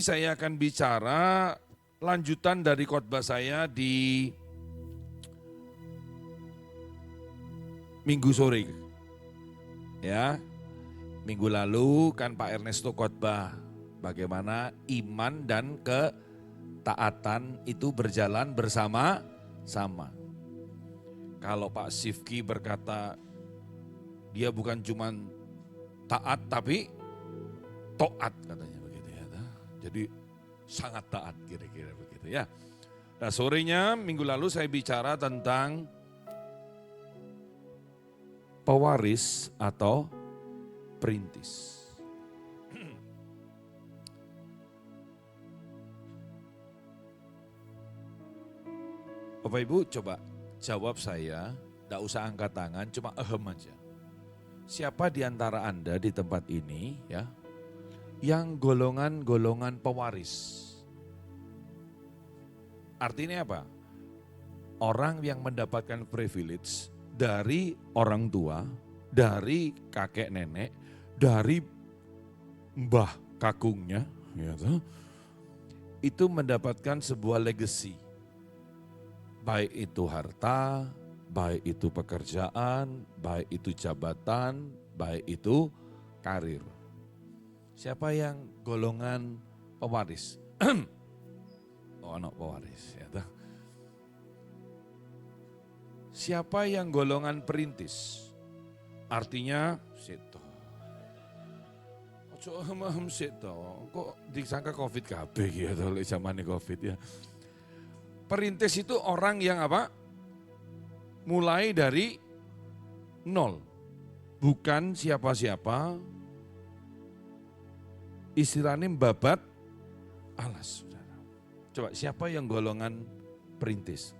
Saya akan bicara lanjutan dari khotbah saya di minggu sore. Ya, minggu lalu kan Pak Ernesto khotbah bagaimana iman dan ketaatan itu berjalan bersama-sama. Kalau Pak Sifki berkata dia bukan cuma taat tapi toat katanya begitu ya. Jadi sangat taat kira-kira begitu ya. Nah sorenya minggu lalu saya bicara tentang pewaris atau perintis. Bapak Ibu coba jawab saya, tidak usah angkat tangan, cuma ahem aja. Siapa di antara Anda di tempat ini ya, yang golongan-golongan pewaris? Artinya apa? Orang yang mendapatkan privilege dari orang tua, dari kakek nenek, dari mbah kakungnya, gitu, itu mendapatkan sebuah legacy. Baik itu harta, baik itu pekerjaan, baik itu jabatan, baik itu karir. Siapa yang golongan pewaris? Oh, anak pewaris. Ya, siapa yang golongan perintis? Artinya, situ. Ojo hem situ. Kok disangka COVID KB gitu oleh zaman COVID ya. Perintis itu orang yang apa? Mulai dari nol. Bukan siapa-siapa. Istilahnya babat alas. Coba siapa yang golongan perintis?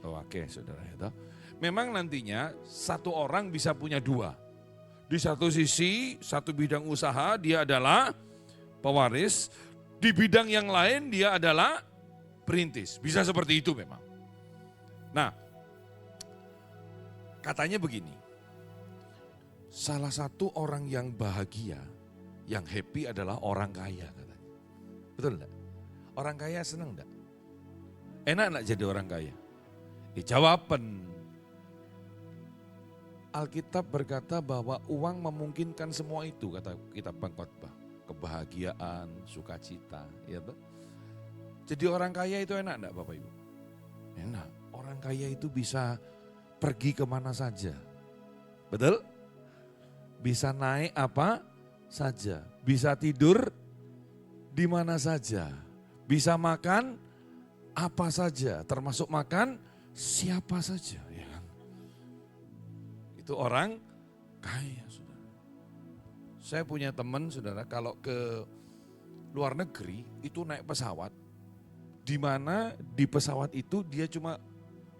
Oh, oke saudara itu. Memang nantinya satu orang bisa punya dua. Di satu sisi, satu bidang usaha dia adalah pewaris. Di bidang yang lain dia adalah perintis. Bisa seperti itu memang. Nah, katanya begini. Salah satu orang yang bahagia, yang happy adalah orang kaya katanya. Betul enggak? Orang kaya senang enggak? Enak enggak jadi orang kaya? Jawaban. Alkitab berkata bahwa uang memungkinkan semua itu, kata kitab pengkhotbah. Kebahagiaan, sukacita, ya toh? Jadi orang kaya itu enak enggak Bapak Ibu? Enak. Orang kaya itu bisa pergi kemana saja. Betul? Bisa naik apa saja. Bisa tidur di mana saja. Bisa makan apa saja. Termasuk makan siapa saja. Ya kan? Itu orang kaya saudara. Saya punya teman saudara kalau ke luar negeri itu naik pesawat. Di mana di pesawat itu dia cuma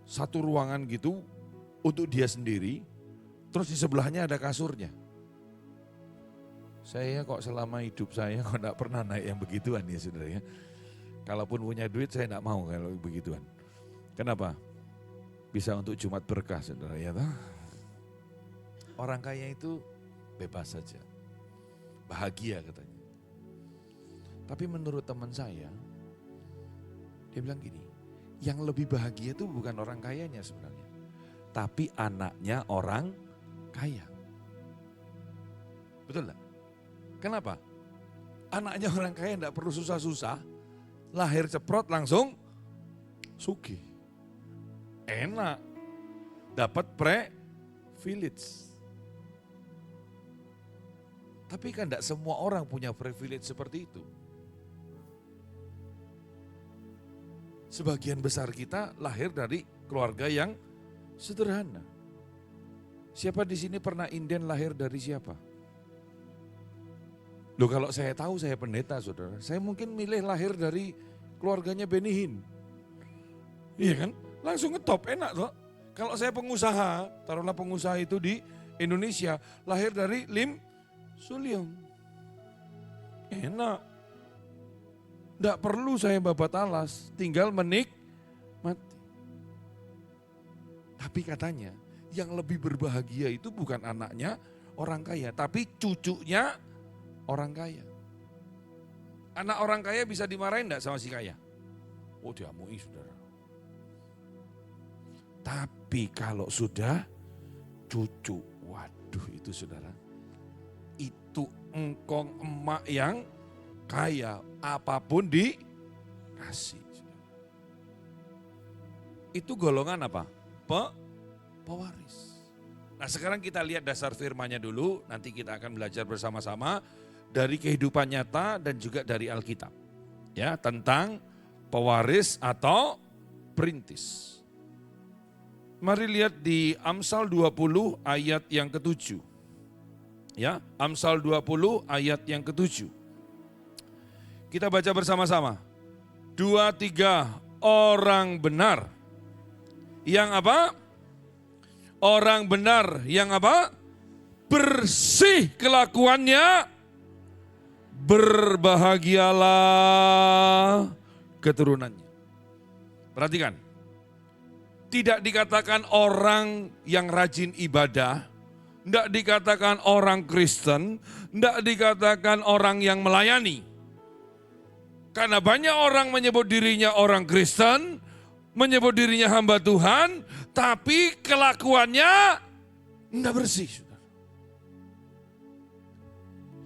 satu ruangan gitu untuk dia sendiri, terus di sebelahnya ada kasurnya. Saya kok selama hidup saya kok enggak pernah naik yang begituan ya saudara ya. Kalaupun punya duit saya enggak mau kalau begituan. Kenapa? Bisa untuk Jumat berkah saudara ya. Orang kaya itu bebas saja, bahagia katanya. Tapi menurut teman saya, dia bilang gini, yang lebih bahagia itu bukan orang kayanya sebenarnya. Tapi anaknya orang kaya. Betul enggak? Kenapa? Anaknya orang kaya enggak perlu susah-susah. Lahir ceprot langsung sugih. Enak. Dapat privilege. Tapi kan enggak semua orang punya privilege seperti itu. Sebagian besar kita lahir dari keluarga yang sederhana. Siapa di sini pernah inden lahir dari siapa? Loh kalau saya tahu saya pendeta saudara, saya mungkin milih lahir dari keluarganya Benny Hinn. Iya kan? Langsung ngetop, enak toh. Kalau saya pengusaha, taruhlah pengusaha itu di Indonesia, lahir dari Lim Sulyong. Enak. Tidak perlu saya babat alas, tinggal menikmati. Tapi katanya yang lebih berbahagia itu bukan anaknya orang kaya, tapi cucunya orang kaya. Anak orang kaya bisa dimarahin enggak sama si kaya? Oh diamui saudara. Tapi kalau sudah cucu, waduh itu saudara. Itu engkong emak yang kaya, apapun dikasih. Itu golongan apa? Pewaris. Nah sekarang kita lihat dasar firman-Nya dulu, nanti kita akan belajar bersama-sama dari kehidupan nyata dan juga dari Alkitab. Ya, tentang pewaris atau perintis. Mari lihat di Amsal 20 ayat yang ke-7. Ya, Amsal 20 ayat yang ke-7. Kita baca bersama-sama. 2, 3 orang benar. Yang apa? Orang benar yang apa? Bersih kelakuannya, berbahagialah keturunannya. Perhatikan, tidak dikatakan orang yang rajin ibadah, tidak dikatakan orang Kristen, tidak dikatakan orang yang melayani. Karena banyak orang menyebut dirinya orang Kristen, menyebut dirinya hamba Tuhan, tapi kelakuannya tidak bersih.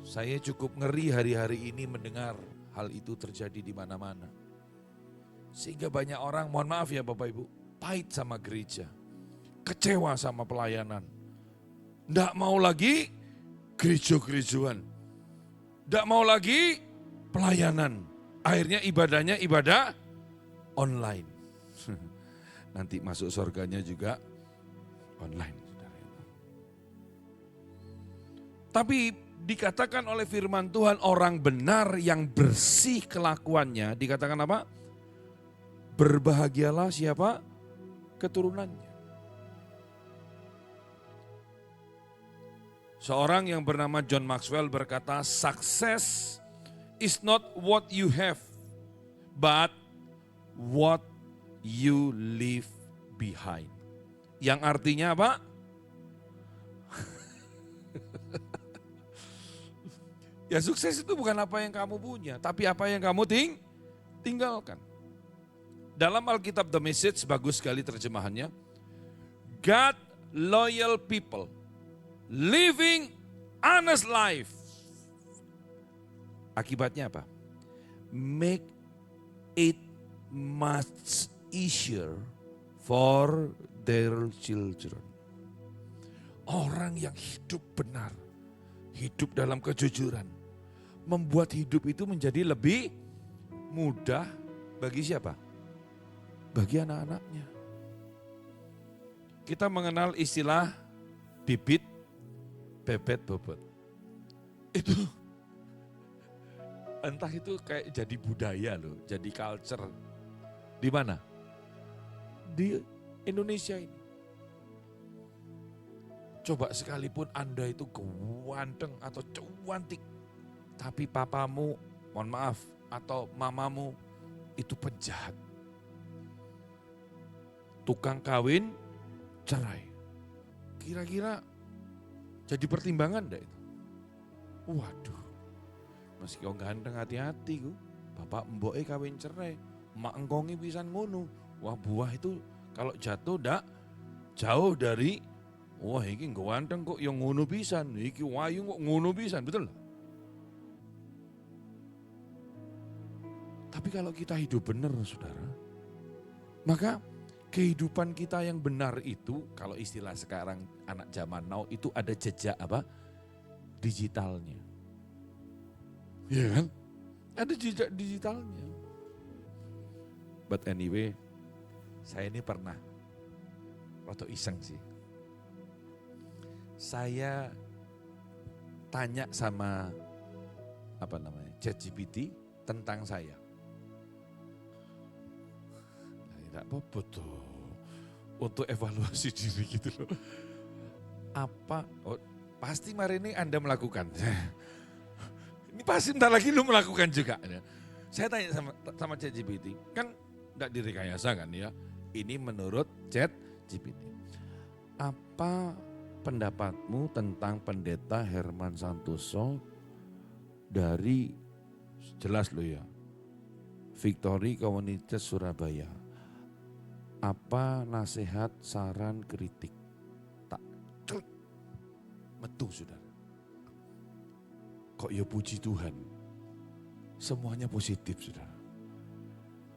Saya cukup ngeri hari-hari ini mendengar hal itu terjadi di mana-mana. Sehingga banyak orang, mohon maaf ya Bapak Ibu, pahit sama gereja, kecewa sama pelayanan, tidak mau lagi gereja-gerejuan, tidak mau lagi pelayanan. Akhirnya ibadahnya ibadah online. Nanti masuk surganya juga online. Tapi dikatakan oleh firman Tuhan orang benar yang bersih kelakuannya, dikatakan apa? Berbahagialah siapa? Keturunannya. Seorang yang bernama John Maxwell berkata, success is not what you have, but what you leave behind. Yang artinya apa? Ya sukses itu bukan apa yang kamu punya, tapi apa yang kamu tinggalkan. Dalam Alkitab The Message, bagus sekali terjemahannya. God loyal people, living honest life. Akibatnya apa? Make it much easier for their children. Orang yang hidup benar, hidup dalam kejujuran, membuat hidup itu menjadi lebih mudah bagi siapa? Bagi anak-anaknya. Kita mengenal istilah bibit, bebet, bobot. Itu entah itu kayak jadi budaya loh, jadi culture. Di mana? Di Indonesia ini. Coba sekalipun Anda itu ganteng atau cantik, tapi papamu, mohon maaf, atau mamamu itu penjahat. Tukang kawin, cerai. Kira-kira jadi pertimbangan enggak itu? Waduh, meski kau ganteng hati-hati ku. Bapak mbok kawin cerai, mak engkongi pisan ngono. Wah buah itu kalau jatuh ndak jauh dari, wah iki ganteng kok yang ngono pisan, iki wayu kok ngono pisan, betul? Tapi kalau kita hidup benar saudara, maka kehidupan kita yang benar itu, kalau istilah sekarang anak zaman now itu ada jejak apa? Digitalnya. Iya kan? Ada jejak digitalnya. But anyway, saya ini pernah waktu iseng sih. Saya tanya sama ChatGPT tentang saya. Tidak apa-apa tuh, untuk evaluasi diri gitu loh. Pasti hari ini Anda melakukan. Ini pasti bentar lagi lu melakukan juga. Saya tanya sama ChatGPT, kan tidak direkayasa kan ya. Ini menurut ChatGPT. Apa pendapatmu tentang Pendeta Herman Santoso dari Jelas loh ya. Victory Komunitas Surabaya. Apa nasihat, saran, kritik? Tak metu saudara. Kok ya puji Tuhan. Semuanya positif saudara.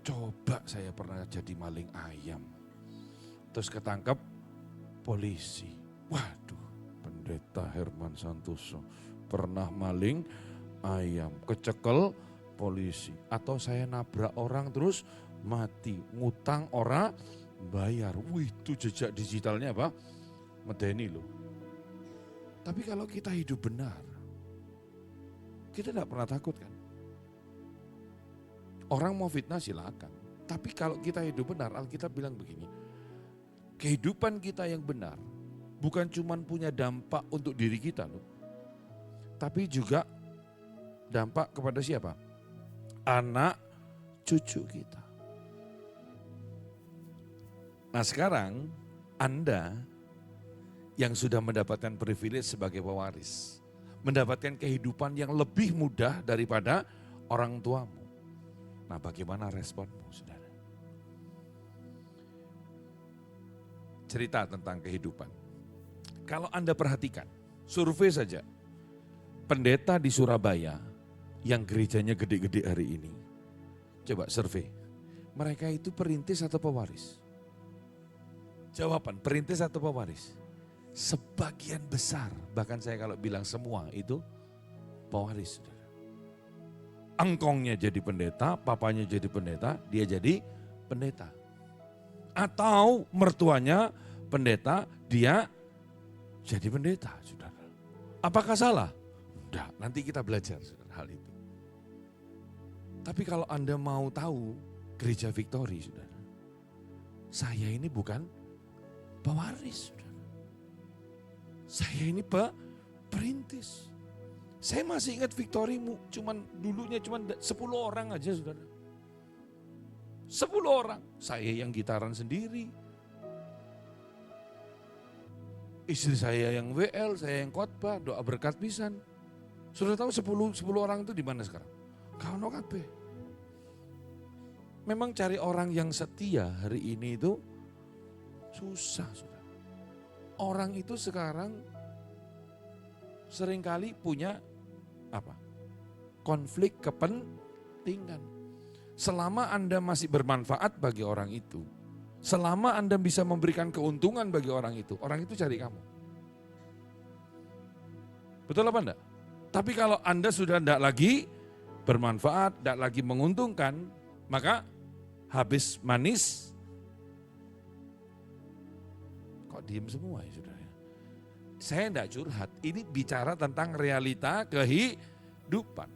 Coba saya pernah jadi maling ayam. Terus ketangkep polisi. Waduh, Pendeta Herman Santoso pernah maling ayam, kecekel polisi. Atau saya nabrak orang terus mati, ngutang orang bayar. Wih, itu jejak digitalnya apa? Medeni loh. Tapi kalau kita hidup benar, kita tidak pernah takut kan? Orang mau fitnah silakan. Tapi kalau kita hidup benar, Alkitab bilang begini, kehidupan kita yang benar bukan cuma punya dampak untuk diri kita loh, tapi juga dampak kepada siapa? Anak cucu kita. Nah sekarang Anda yang sudah mendapatkan privilege sebagai pewaris, mendapatkan kehidupan yang lebih mudah daripada orang tuamu. Nah bagaimana responmu saudara? Cerita tentang kehidupan. Kalau Anda perhatikan, survei saja. Pendeta di Surabaya yang gerejanya gede-gede hari ini. Coba survei. Mereka itu perintis atau pewaris? Jawaban, perintis atau pewaris? Sebagian besar, bahkan saya kalau bilang semua itu pewaris. Engkongnya jadi pendeta, papanya jadi pendeta, dia jadi pendeta. Atau mertuanya pendeta, dia jadi pendeta, saudara. Apakah salah? Enggak, nanti kita belajar saudara, hal itu. Tapi kalau Anda mau tahu Gereja Victory, saudara, saya ini bukan pewaris, saudara. Saya ini perintis. Saya masih ingat Victory dulunya cuman 10 orang aja, saudara. 10 orang. Saya yang gitaran sendiri. Istri saya yang WL, saya yang khotbah, doa berkat pisan. Sudah tahu 10 orang itu di mana sekarang? Kauno kabeh. Memang cari orang yang setia hari ini itu susah, saudara. Orang itu sekarang seringkali punya konflik kepentingan. Selama Anda masih bermanfaat bagi orang itu, selama Anda bisa memberikan keuntungan bagi orang itu cari kamu. Betul apa enggak? Tapi kalau Anda sudah enggak lagi bermanfaat, enggak lagi menguntungkan, maka habis manis, kok diem semua ya saudara? Saya enggak curhat, ini bicara tentang realita kehidupan.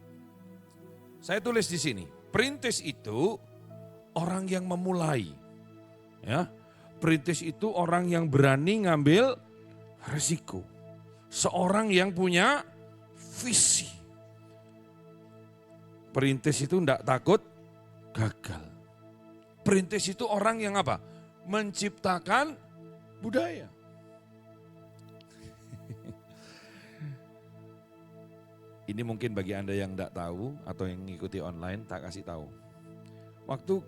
Saya tulis di sini, perintis itu orang yang memulai. Ya, perintis itu orang yang berani ngambil resiko. Seorang yang punya visi. Perintis itu enggak takut gagal. Perintis itu orang yang apa? Menciptakan budaya. Ini mungkin bagi Anda yang enggak tahu atau yang mengikuti online, tak kasih tahu. Waktu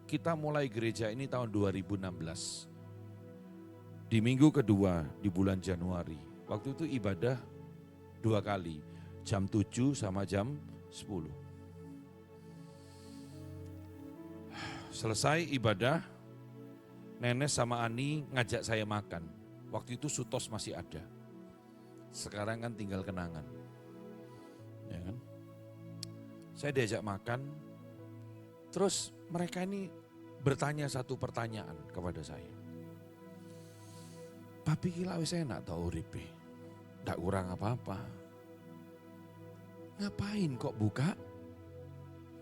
kita mulai gereja ini tahun 2016. Di minggu kedua di bulan Januari. Waktu itu ibadah 2 kali. Jam 7 sama jam 10. Selesai ibadah, Nenes sama Ani ngajak saya makan. Waktu itu Sutos masih ada. Sekarang kan tinggal kenangan. Ya kan? Saya diajak makan, terus mereka ini bertanya satu pertanyaan kepada saya. Papi kila wis enak tau uripe, ndak kurang apa-apa. Ngapain kok buka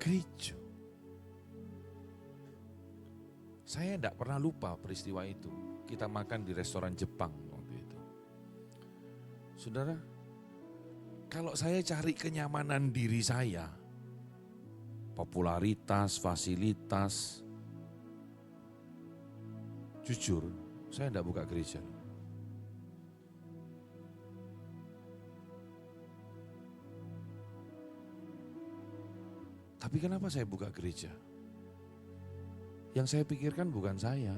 gereja? Saya ndak pernah lupa peristiwa itu. Kita makan di restoran Jepang waktu itu. Saudara, kalau saya cari kenyamanan diri saya, popularitas, fasilitas, jujur, saya enggak buka gereja. Tapi kenapa saya buka gereja? Yang saya pikirkan bukan saya.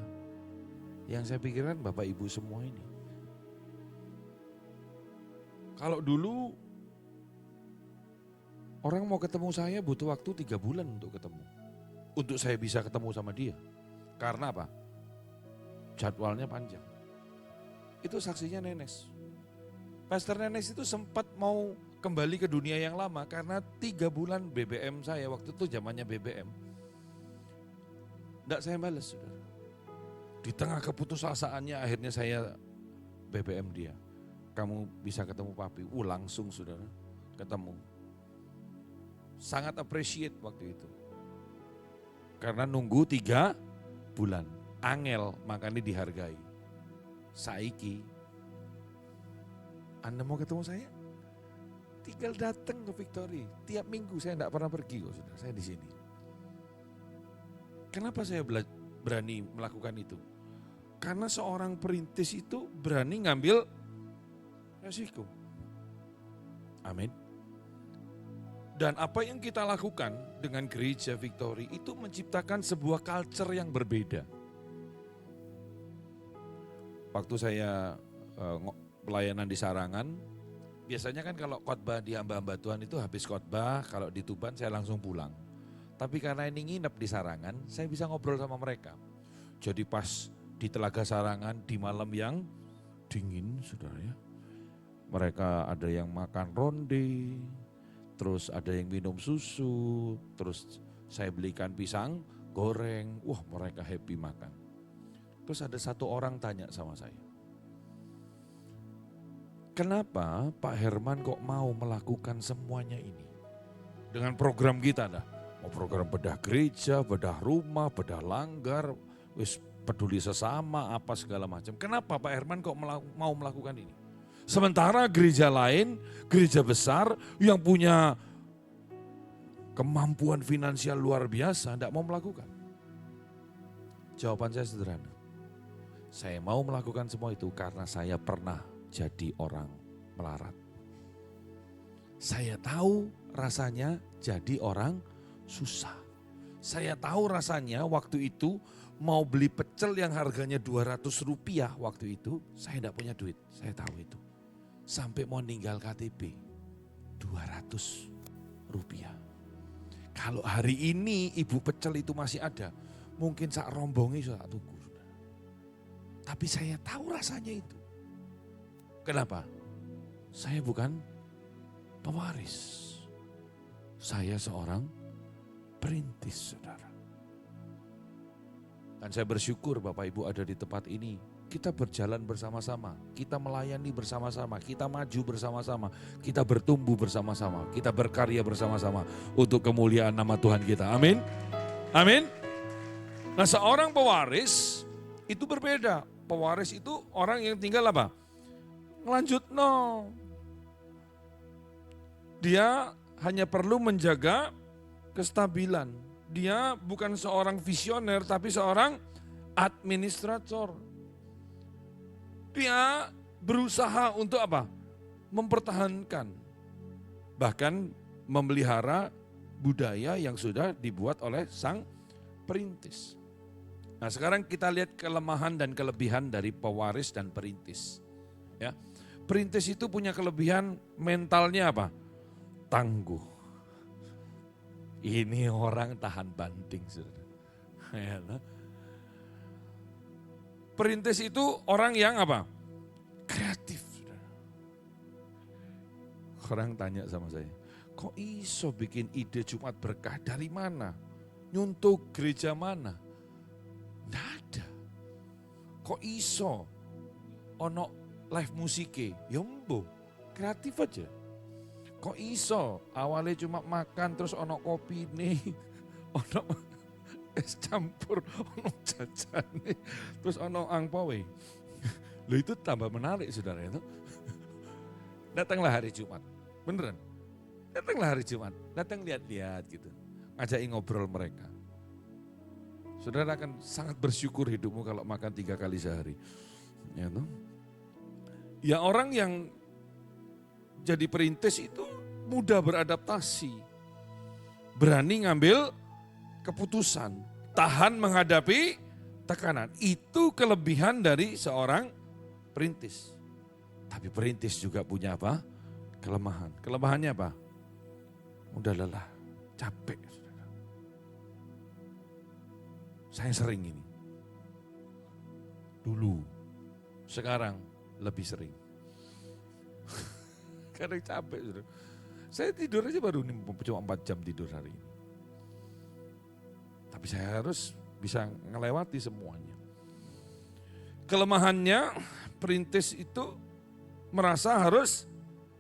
Yang saya pikirkan Bapak Ibu semua ini. Kalau dulu orang mau ketemu saya butuh waktu 3 bulan untuk ketemu. Untuk saya bisa ketemu sama dia. Karena apa? Jadwalnya panjang. Itu saksinya Nenes. Pastor Nenes itu sempat mau kembali ke dunia yang lama karena 3 bulan BBM saya, waktu itu zamannya BBM. Enggak saya balas, saudara. Di tengah keputusasaannya akhirnya saya BBM dia. Kamu bisa ketemu papi. Langsung saudara ketemu. Sangat appreciate waktu itu. Karena nunggu 3 bulan. Angel makanya dihargai. Saiki. Anda mau ketemu saya? Tinggal datang ke Victory. Tiap minggu saya tidak pernah pergi kok saudara. Saya di sini. Kenapa saya berani melakukan itu? Karena seorang perintis itu berani ngambil resiko. Amin. Dan apa yang kita lakukan dengan gereja Victory itu menciptakan sebuah culture yang berbeda. Waktu saya pelayanan di Sarangan, biasanya kan kalau khotbah di hamba-hamba Tuhan itu habis khotbah, kalau di Tuban saya langsung pulang. Tapi karena ini nginep di Sarangan, saya bisa ngobrol sama mereka. Jadi pas di Telaga Sarangan di malam yang dingin, saudara ya. Mereka ada yang makan ronde, terus ada yang minum susu, terus saya belikan pisang goreng, wah mereka happy makan. Terus ada satu orang tanya sama saya, kenapa Pak Herman kok mau melakukan semuanya ini? Dengan program kita dah, mau program bedah gereja, bedah rumah, bedah langgar, wis peduli sesama, apa segala macam. Kenapa Pak Herman kok mau melakukan ini? Sementara gereja lain, gereja besar yang punya kemampuan finansial luar biasa, tidak mau melakukan. Jawaban saya sederhana. Saya mau melakukan semua itu karena saya pernah jadi orang melarat. Saya tahu rasanya jadi orang susah. Saya tahu rasanya waktu itu mau beli pecel yang harganya 200 rupiah waktu itu, saya tidak punya duit, saya tahu itu. Sampai mau ninggal KTP, 200 rupiah. Kalau hari ini ibu pecel itu masih ada, mungkin sak rombongi sudah tuku. Tapi saya tahu rasanya itu. Kenapa? Saya bukan pewaris. Saya seorang perintis, saudara. Dan saya bersyukur Bapak Ibu ada di tempat ini. Kita berjalan bersama-sama, kita melayani bersama-sama, kita maju bersama-sama, kita bertumbuh bersama-sama, kita berkarya bersama-sama untuk kemuliaan nama Tuhan kita. Amin. Amin. Nah, seorang pewaris itu berbeda. Pewaris itu orang yang tinggal apa? Ngelanjut no. Dia hanya perlu menjaga kestabilan. Dia bukan seorang visioner tapi seorang administrator. Dia berusaha untuk apa? Mempertahankan. Bahkan memelihara budaya yang sudah dibuat oleh sang perintis. Nah, sekarang kita lihat kelemahan dan kelebihan dari pewaris dan perintis. Ya. Perintis itu punya kelebihan mentalnya apa? Tangguh. Ini orang tahan banting, saudara. Ya, perintis itu orang yang apa? Kreatif. Saudara. Orang tanya sama saya, kok iso bikin ide Jumat berkah dari mana? Nyuntuk gereja mana? Nggak ada. Kok iso ono live musike? Ya mbo, kreatif aja. Kok iso awalnya cuma makan terus ono kopi nih, ono es campur, ono jajane, terus ono angpawe. Loh itu tambah menarik saudara itu. Datanglah hari Jumat, beneran. Datanglah hari Jumat, datang lihat-lihat gitu. Ngajak ngobrol mereka. Saudara akan sangat bersyukur hidupmu kalau makan 3 kali sehari. Ya, toh? Ya orang yang jadi perintis itu mudah beradaptasi. berani ngambil keputusan, tahan menghadapi tekanan. Itu kelebihan dari seorang perintis. Tapi perintis juga punya apa? Kelemahan. Kelemahannya apa? Mudah lelah, capek. Saudara. Saya sering ini. Dulu, sekarang lebih sering. Kadang capek. Saudara. Saya tidur aja baru cuma 4 jam tidur hari ini. Tapi saya harus bisa ngelewati semuanya. Kelemahannya perintis itu merasa harus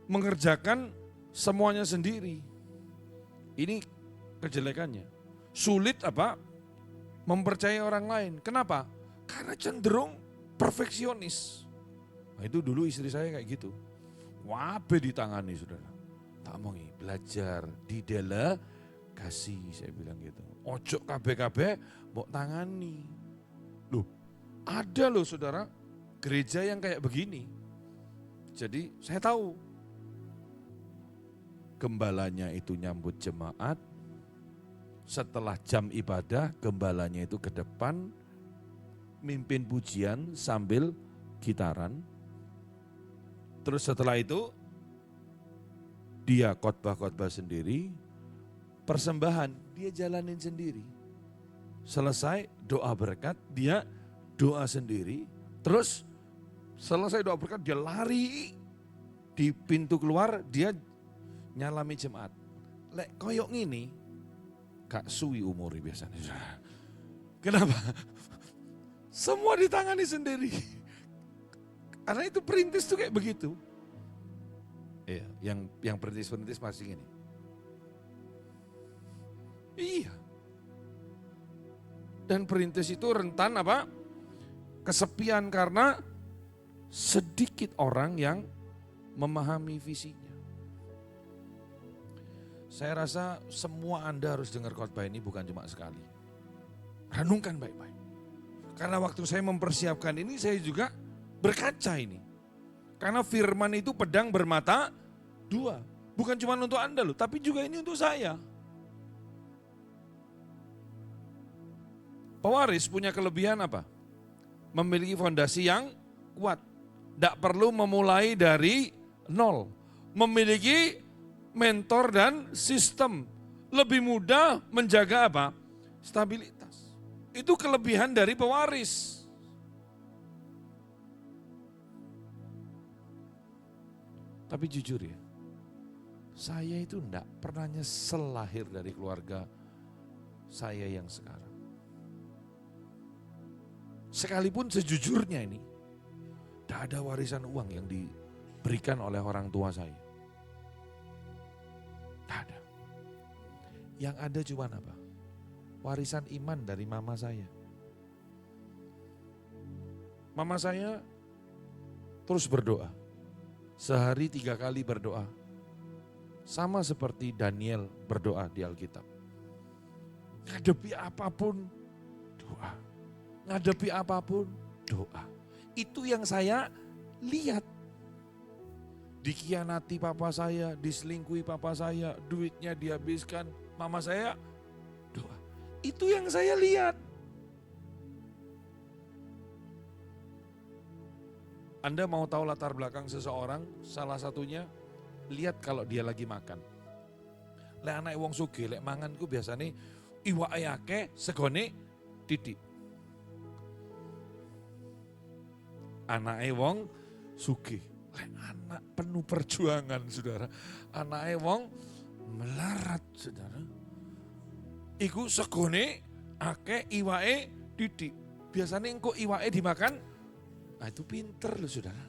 mengerjakan semuanya sendiri. Ini kejelekannya. Sulit apa? Mempercayai orang lain. Kenapa? Karena cenderung perfeksionis. Nah, itu dulu istri saya kayak gitu. Wabe ditangani saudara. Tak mau belajar didelegasi saya bilang gitu. Ojo kabeh-kabeh mbok tangani. Loh, ada loh saudara gereja yang kayak begini. Jadi saya tahu gembalanya itu nyambut jemaat, setelah jam ibadah gembalanya itu ke depan, mimpin pujian sambil gitaran. Terus setelah itu dia khotbah-khotbah sendiri, persembahan dia jalanin sendiri. Selesai doa berkat dia doa sendiri, terus selesai doa berkat dia lari di pintu keluar dia nyalami jemaat. Lek koyok ngini gak suwi umur biasanya. Kenapa? Semua ditangani sendiri. Karena itu perintis tuh kayak begitu. Iya, yang perintis-perintis masih gini. Iya. Dan perintis itu rentan apa? Kesepian karena sedikit orang yang memahami visinya. Saya rasa semua Anda harus dengar khotbah ini bukan cuma sekali. Renungkan baik-baik. Karena waktu saya mempersiapkan ini saya juga berkaca ini. Karena firman itu pedang bermata dua. Bukan cuma untuk Anda loh, tapi juga ini untuk saya. Pewaris punya kelebihan apa? Memiliki fondasi yang kuat. Tidak perlu memulai dari nol. Memiliki mentor dan sistem. Lebih mudah menjaga apa? Stabilitas. Itu kelebihan dari pewaris. Tapi jujur ya, saya itu enggak pernah nyesel lahir dari keluarga saya yang sekarang. Sekalipun sejujurnya ini, tidak ada warisan uang yang diberikan oleh orang tua saya. Tidak ada. Yang ada cuma apa? Warisan iman dari mama saya. Mama saya terus berdoa. Sehari 3 kali berdoa. Sama seperti Daniel berdoa di Alkitab. Ngadepi apapun doa. Ngadepi apapun doa. Itu yang saya lihat. Dikhianati papa saya, diselingkuhi papa saya, duitnya dihabiskan mama saya, doa. Itu yang saya lihat. Anda mau tahu latar belakang seseorang, salah satunya lihat kalau dia lagi makan. Lek anak wong sugih, lek mangan ku biasanya iwake akeh, segone titik. Anake wong sugih, lek anak penuh perjuangan saudara. Anake wong melarat saudara. Iku segone akeh, iwake titik. Biasanya engko iwake dimakan. Nah itu pinter loh saudara.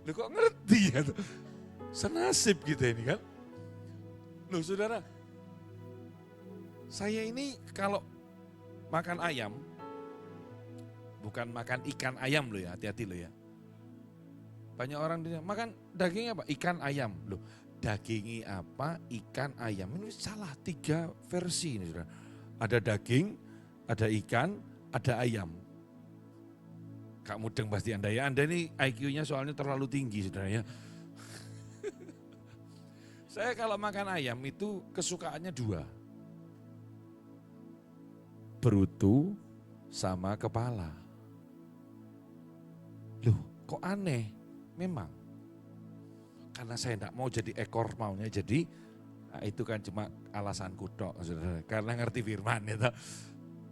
Loh kok ngerti ya tuh. Senasib kita ini kan. Loh saudara. Saya ini kalau makan ayam. Bukan makan ikan ayam loh ya, hati-hati loh ya. Banyak orang bilang, makan daging apa? Ikan ayam. Loh dagingi apa? Ikan ayam. Ini salah 3 versi ini saudara. Ada daging, ada ikan, ada ayam. Kak mudeng pasti Anda ya. Anda ini IQ-nya soalnya terlalu tinggi saudara ya. Saya kalau makan ayam itu kesukaannya dua. Berutu sama kepala. Loh, kok aneh? Memang. Karena saya tidak mau jadi ekor, maunya jadi, nah itu kan cuma alasan kutok, saudara. Karena ngerti firman. Gitu.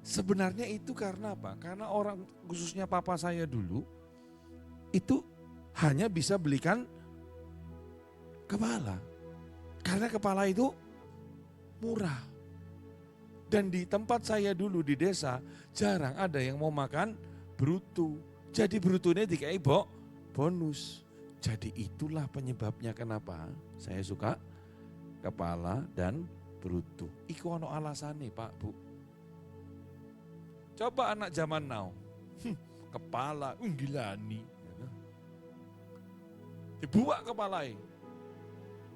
Sebenarnya itu karena apa? Karena orang, khususnya papa saya dulu, itu hanya bisa belikan kepala. Karena kepala itu murah. Dan di tempat saya dulu di desa, jarang ada yang mau makan berutu. Jadi berutunya dikai bonus. Jadi itulah penyebabnya kenapa saya suka kepala dan berutu. Iku ono alasane Pak Bu. Coba anak zaman now, kepala, gilani. Dibuak kepalanya.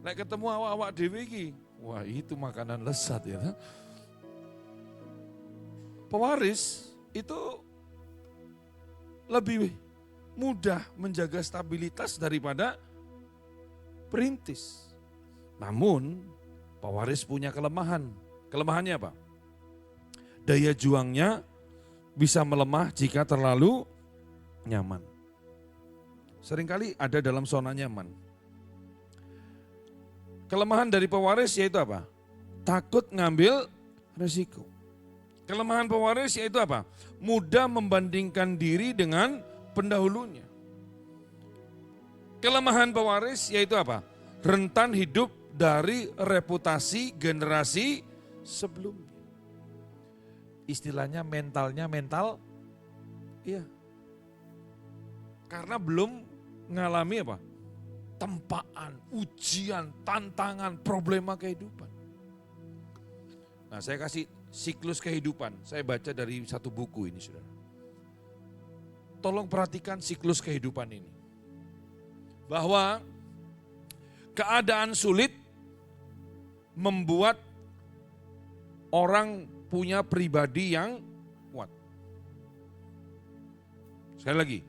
Nek ketemu awak-awak dewe iki, wah itu makanan lezat ya. Pewaris itu lebih mudah menjaga stabilitas daripada perintis. Namun pewaris punya kelemahan. Kelemahannya apa? Daya juangnya bisa melemah jika terlalu nyaman. Seringkali ada dalam zona nyaman. Kelemahan dari pewaris yaitu apa? Takut ngambil resiko. Kelemahan pewaris yaitu apa? Mudah membandingkan diri dengan pendahulunya. Kelemahan pewaris yaitu apa? Rentan hidup dari reputasi generasi sebelumnya. Istilahnya mental, iya. Karena belum ngalami apa? Tempaan, ujian, tantangan, problema kehidupan. Nah saya kasih siklus kehidupan, saya baca dari satu buku ini saudara. Tolong perhatikan siklus kehidupan ini. Bahwa keadaan sulit membuat orang punya pribadi yang kuat. Sekali lagi,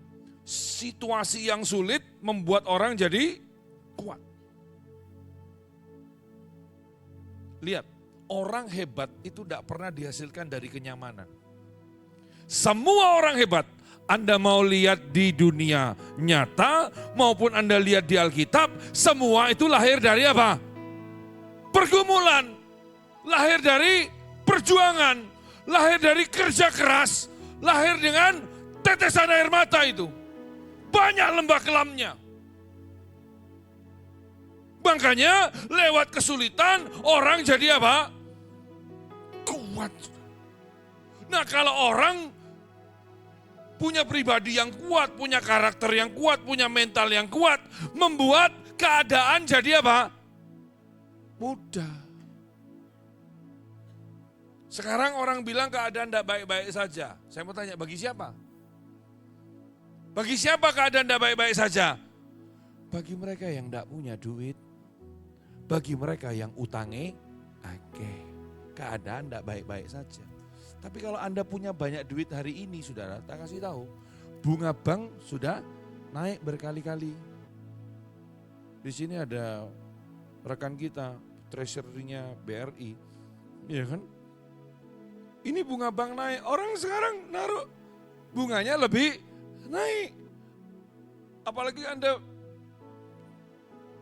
situasi yang sulit membuat orang jadi kuat. Lihat, orang hebat itu tidak pernah dihasilkan dari kenyamanan. Semua orang hebat, Anda mau lihat di dunia nyata maupun Anda lihat di Alkitab, semua itu lahir dari apa? Pergumulan, lahir dari perjuangan, lahir dari kerja keras, lahir dengan tetesan air mata itu. Banyak lembah kelamnya. Makanya lewat kesulitan orang jadi apa? Kuat. Nah kalau orang punya pribadi yang kuat, punya karakter yang kuat, punya mental yang kuat, membuat keadaan jadi apa? Mudah. Sekarang orang bilang keadaan tidak baik-baik saja. Saya mau tanya, bagi siapa? Bagi siapa keadaan tidak baik-baik saja? Bagi mereka yang tidak punya duit. Bagi mereka yang utangnya, keadaan tidak baik-baik saja. Tapi kalau Anda punya banyak duit hari ini, saudara, tak kasih tahu, bunga bank sudah naik berkali-kali. Di sini ada rekan kita, treasury-nya BRI, ya kan? Ini bunga bank naik, orang sekarang naruh bunganya lebih naik. Apalagi Anda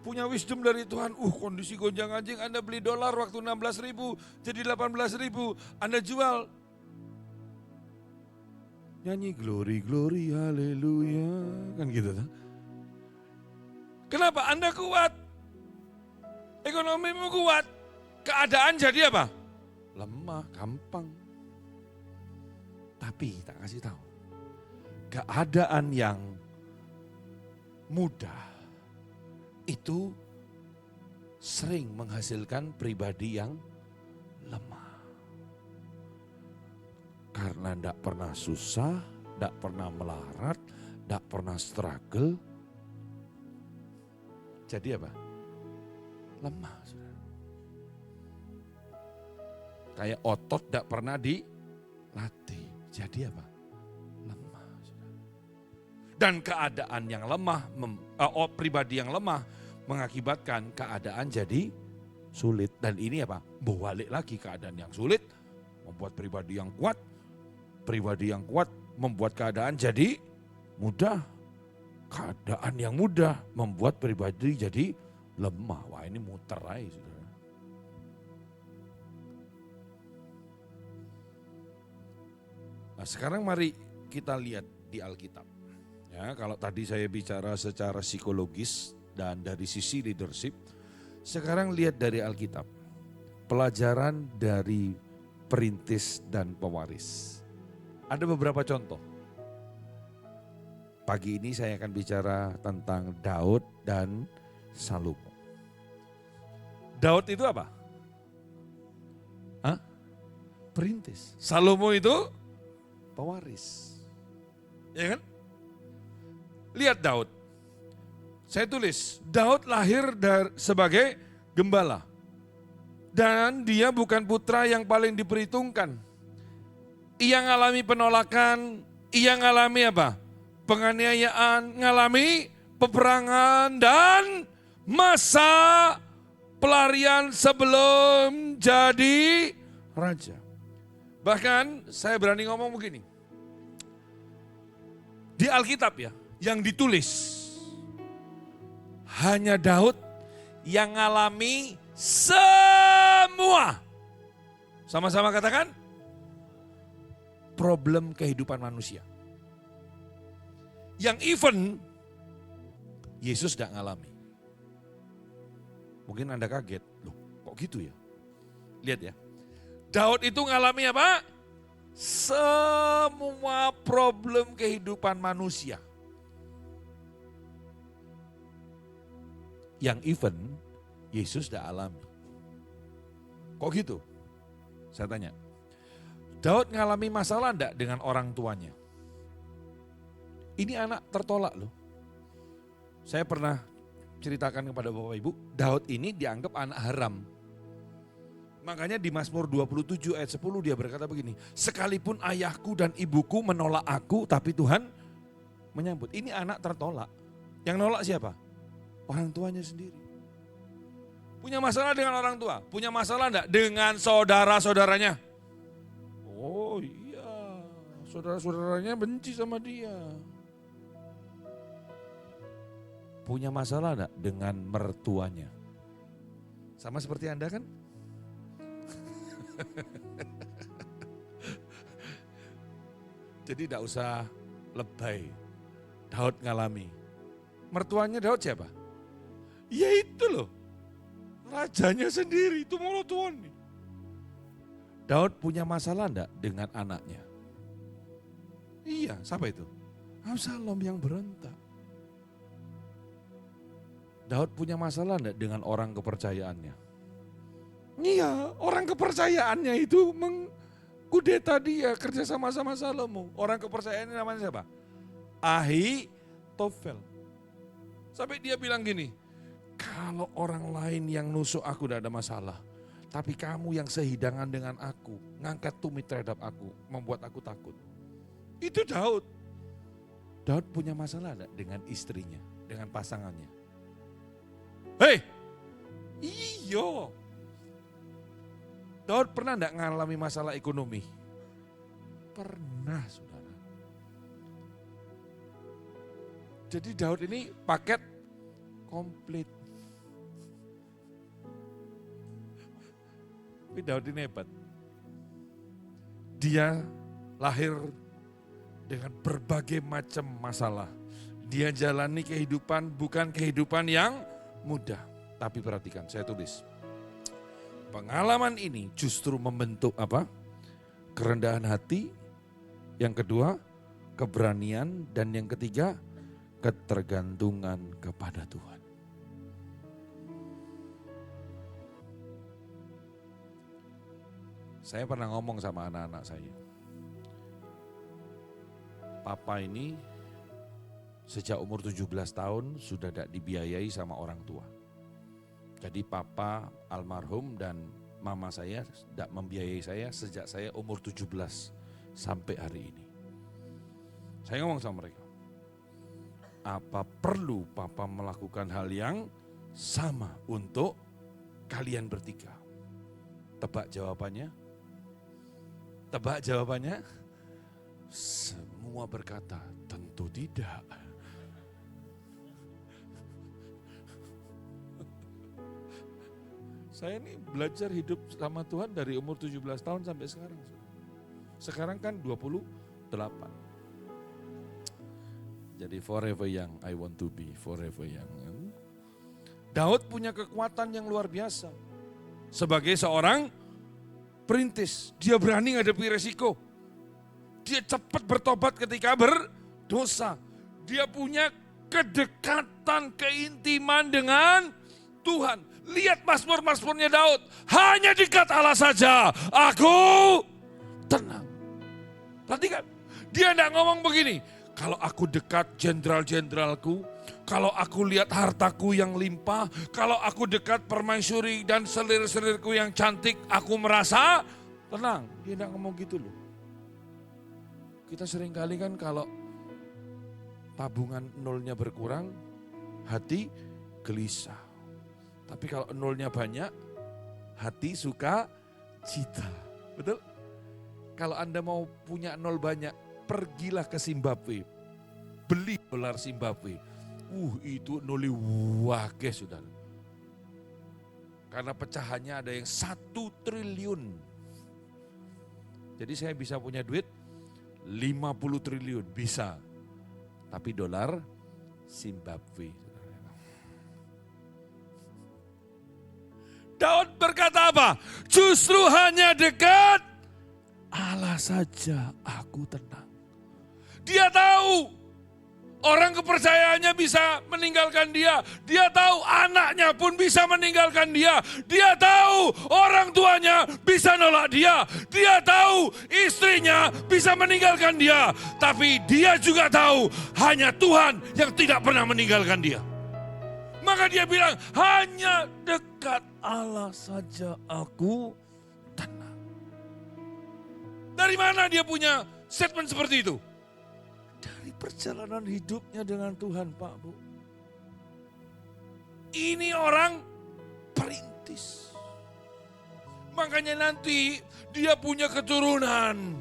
punya wisdom dari Tuhan, kondisi gonjang ganjing, Anda beli dolar waktu 16.000 jadi 18.000, Anda jual. Nyanyi glory, glory, haleluya, kan gitu. Kenapa? Anda kuat. Ekonomimu kuat. Keadaan jadi apa? Lemah, gampang. Tapi tak kasih tahu. Keadaan yang mudah itu sering menghasilkan pribadi yang lemah. Karena tidak pernah susah, tidak pernah melarat, tidak pernah struggle. Jadi apa? Lemah. Saudara. Kayak otot tidak pernah dilatih. Jadi apa? Lemah. Saudara. Dan keadaan yang lemah, pribadi yang lemah mengakibatkan keadaan jadi sulit. Dan ini apa? Balik lagi keadaan yang sulit, membuat pribadi yang kuat. Pribadi yang kuat membuat keadaan jadi mudah. Keadaan yang mudah membuat pribadi jadi lemah. Wah, ini muter aja, saudara. Nah, sekarang mari kita lihat di Alkitab. Ya, kalau tadi saya bicara secara psikologis dan dari sisi leadership, sekarang lihat dari Alkitab. Pelajaran dari perintis dan pewaris. Ada beberapa contoh. Pagi ini saya akan bicara tentang Daud dan Salomo. Daud itu apa? Hah? Perintis. Salomo itu pewaris. Ya kan? Lihat Daud. Saya tulis, Daud lahir sebagai gembala. Dan dia bukan putra yang paling diperhitungkan. Ia ngalami penolakan, ia ngalami apa? Penganiayaan, ngalami peperangan dan masa pelarian sebelum jadi raja. Bahkan saya berani ngomong begini. Di Alkitab ya, yang ditulis hanya Daud yang ngalami semua. Sama-sama katakan, problem kehidupan manusia. Yang even Yesus tidak ngalami. Mungkin Anda kaget, loh kok gitu ya? Lihat ya, Daud itu ngalami apa? Semua problem kehidupan manusia. Yang even Yesus tidak alami. Kok gitu? Saya tanya. Daud ngalami masalah enggak dengan orang tuanya? Ini anak tertolak loh. Saya pernah ceritakan kepada Bapak Ibu, Daud ini dianggap anak haram. Makanya di Mazmur 27 ayat 10 dia berkata begini, sekalipun ayahku dan ibuku menolak aku, tapi Tuhan menyambut. Ini anak tertolak. Yang nolak siapa? Orang tuanya sendiri. Punya masalah dengan orang tua? Punya masalah enggak dengan saudara-saudaranya? Oh iya, saudara-saudaranya benci sama dia. Punya masalah enggak dengan mertuanya? Sama seperti Anda kan? Jadi tidak usah lebay. Daud ngalami. Mertuanya Daud siapa? Ya itu loh. Rajanya sendiri, itu mertuanya. Daud punya masalah enggak dengan anaknya? Iya, siapa itu? Absalom yang berontak. Daud punya masalah enggak dengan orang kepercayaannya? Iya, orang kepercayaannya itu mengkudeta dia kerja sama-sama Salomo. Orang kepercayaannya namanya siapa? Ahitofel. Sampai dia bilang gini, kalau orang lain yang nusuk aku tidak ada masalah. Tapi kamu yang sehidangan dengan aku, ngangkat tumit terhadap aku, membuat aku takut. Itu Daud. Daud punya masalah enggak dengan istrinya, dengan pasangannya? Hei, iyo. Daud pernah enggak ngalami masalah ekonomi? Pernah, saudara. Jadi Daud ini paket komplit. Tapi Daud ini hebat. Dia lahir dengan berbagai macam masalah. Dia jalani kehidupan bukan kehidupan yang mudah. Tapi perhatikan, saya tulis. Pengalaman ini justru membentuk apa? Kerendahan hati. Yang kedua, keberanian. Dan yang ketiga, ketergantungan kepada Tuhan. Saya pernah ngomong sama anak-anak saya. Papa ini sejak umur 17 tahun sudah tidak dibiayai sama orang tua. Jadi papa almarhum dan mama saya tidak membiayai saya sejak saya umur 17 sampai hari ini. Saya ngomong sama mereka, apa perlu papa melakukan hal yang sama untuk kalian bertiga. Tebak jawabannya? Tebak jawabannya? Semua berkata, tentu tidak. Saya ini belajar hidup sama Tuhan dari umur 17 tahun sampai sekarang. Sekarang kan 28. Jadi forever young, I want to be forever young. Daud punya kekuatan yang luar biasa. Sebagai seorang perintis, dia berani ngadepi resiko. Dia cepat bertobat ketika berdosa. Dia punya kedekatan, keintiman dengan Tuhan. Lihat mazmur-mazmurnya Daud. Hanya dekat Allah saja, aku tenang. Perhatikan, dia tidak ngomong begini. Kalau aku dekat jenderal-jenderalku, kalau aku lihat hartaku yang limpah, kalau aku dekat permaisuri dan selir-selirku yang cantik, aku merasa tenang. Dia tidak ngomong gitu loh. Kita seringkali kan kalau tabungan nolnya berkurang, hati gelisah. Tapi kalau nolnya banyak, hati suka cita. Betul? Kalau Anda mau punya nol banyak, pergilah ke Zimbabwe. Beli dolar Zimbabwe. Itu noli wake saudara. Karena pecahannya ada yang 1 triliun. Jadi saya bisa punya duit 50 triliun, bisa. Tapi dolar Zimbabwe. Daud berkata apa? Justru hanya dekat Allah saja aku tenang. Dia tahu orang kepercayaannya bisa meninggalkan dia. Dia tahu anaknya pun bisa meninggalkan dia. Dia tahu orang tuanya bisa nolak dia. Dia tahu istrinya bisa meninggalkan dia. Tapi dia juga tahu hanya Tuhan yang tidak pernah meninggalkan dia. Maka dia bilang, hanya dekat Allah saja aku tenang. Dari mana dia punya statement seperti itu? Dari perjalanan hidupnya dengan Tuhan, Pak, Bu. Ini orang perintis. Makanya nanti dia punya keturunan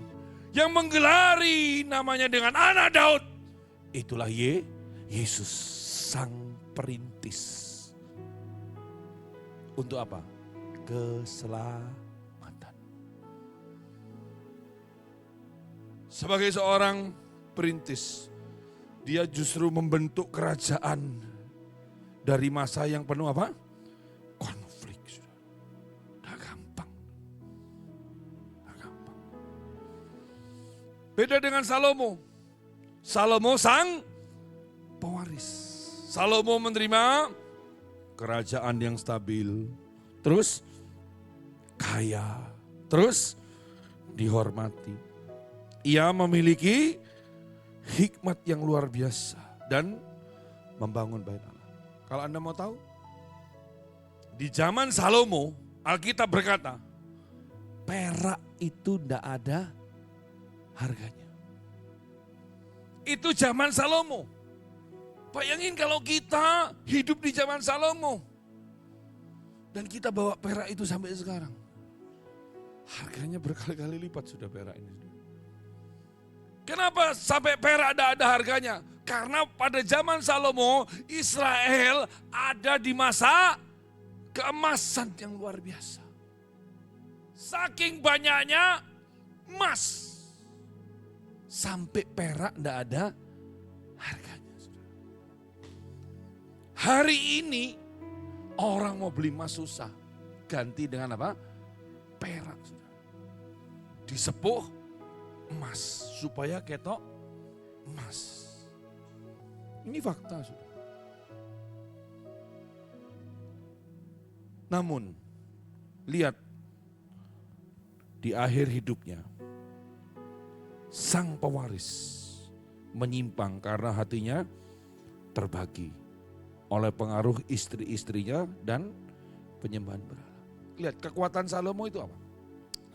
yang menggelari namanya dengan anak Daud. Itulah Yesus, sang perintis. Untuk apa? Keselamatan. Sebagai seorang perintis, dia justru membentuk kerajaan dari masa yang penuh apa? Konflik. Gak gampang. Gak gampang. Beda dengan Salomo. Salomo sang pewaris. Salomo menerima kerajaan yang stabil, terus kaya, terus dihormati. Ia memiliki hikmat yang luar biasa dan membangun bait Allah. Kalau Anda mau tahu, di zaman Salomo, Alkitab berkata, perak itu tidak ada harganya. Itu zaman Salomo. Bayangin kalau kita hidup di zaman Salomo. Dan kita bawa perak itu sampai sekarang. Harganya berkali-kali lipat sudah perak ini. Kenapa sampai perak ada harganya? Karena pada zaman Salomo, Israel ada di masa keemasan yang luar biasa. Saking banyaknya emas. Sampai perak tidak ada harganya. Hari ini orang mau beli emas susah. Ganti dengan apa? Perak. Disepuh emas. Supaya ketok emas. Ini fakta. Namun, lihat. Di akhir hidupnya. Sang pewaris menyimpang karena hatinya terbagi oleh pengaruh istri-istrinya dan penyembahan berhala. Lihat kekuatan Salomo itu apa?